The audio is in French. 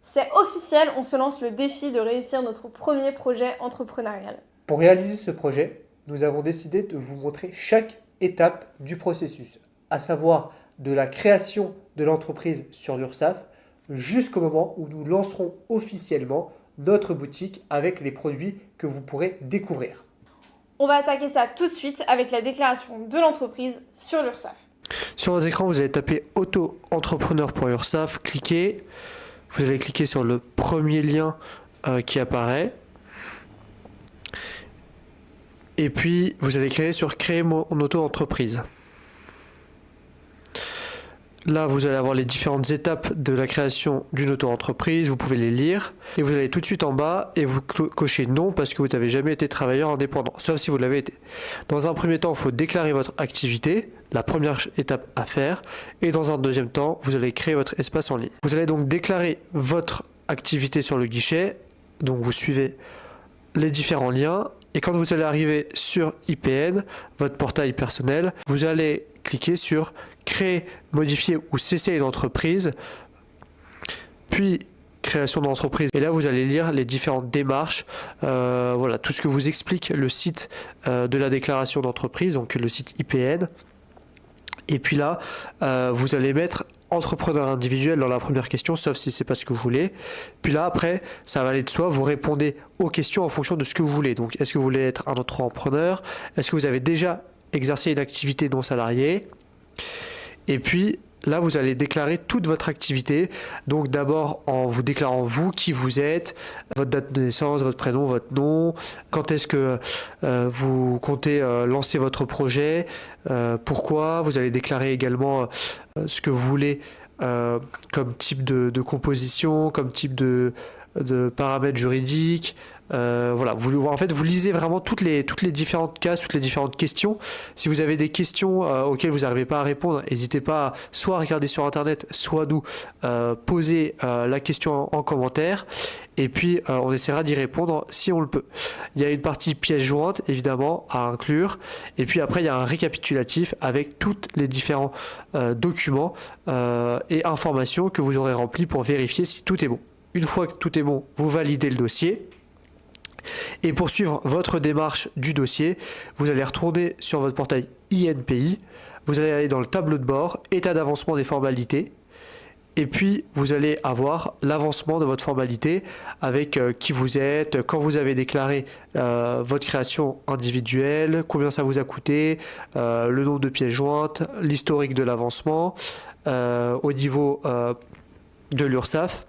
C'est officiel, on se lance le défi de réussir notre premier projet entrepreneurial. Pour réaliser ce projet, nous avons décidé de vous montrer chaque étape du processus, à savoir de la création de l'entreprise sur l'URSSAF jusqu'au moment où nous lancerons officiellement notre boutique avec les produits que vous pourrez découvrir. On va attaquer ça tout de suite avec la déclaration de l'entreprise sur l'URSSAF. Sur votre écran, vous allez taper auto-entrepreneur.ursaf, cliquez. Vous allez cliquer sur le premier lien qui apparaît. Et puis, vous allez créer sur Créer mon auto-entreprise. Là, vous allez avoir les différentes étapes de la création d'une auto-entreprise. Vous pouvez les lire. Et vous allez tout de suite en bas et vous cochez non parce que vous n'avez jamais été travailleur indépendant, sauf si vous l'avez été. Dans un premier temps, il faut déclarer votre activité, la première étape à faire. Et dans un deuxième temps, vous allez créer votre espace en ligne. Vous allez donc déclarer votre activité sur le guichet. Donc, vous suivez les différents liens. Et quand vous allez arriver sur IPN, votre portail personnel, vous allez cliquer sur Créer, modifier ou cesser une entreprise, puis création d'entreprise. Et là, vous allez lire les différentes démarches, voilà, tout ce que vous explique le site de la déclaration d'entreprise, donc le site IPN. Et puis là, vous allez mettre entrepreneur individuel dans la première question, sauf si c'est pas ce que vous voulez. Puis là, après, ça va aller de soi, vous répondez aux questions en fonction de ce que vous voulez. Donc, est-ce que vous voulez être un entrepreneur? Est-ce que vous avez déjà exercé une activité non salariée? Et puis, là, vous allez déclarer toute votre activité. Donc, d'abord, en vous déclarant vous, qui vous êtes, votre date de naissance, votre prénom, votre nom, quand est-ce que vous comptez lancer votre projet, pourquoi. Vous allez déclarer également ce que vous voulez comme type de composition, comme type de paramètres juridiques. Voilà, en fait, vous lisez vraiment toutes les différentes cases, toutes les différentes questions. Si vous avez des questions auxquelles vous n'arrivez pas à répondre, n'hésitez pas soit à regarder sur internet, soit nous poser la question en commentaire. Et puis, on essaiera d'y répondre si on le peut. Il y a une partie pièce jointe, évidemment, à inclure. Et puis après, il y a un récapitulatif avec tous les différents documents et informations que vous aurez remplis pour vérifier si tout est bon. Une fois que tout est bon, vous validez le dossier. Et pour suivre votre démarche du dossier, vous allez retourner sur votre portail INPI. Vous allez aller dans le tableau de bord, état d'avancement des formalités. Et puis, vous allez avoir l'avancement de votre formalité avec qui vous êtes, quand vous avez déclaré votre création individuelle, combien ça vous a coûté, le nombre de pièces jointes, l'historique de l'avancement au niveau de l'URSSAF.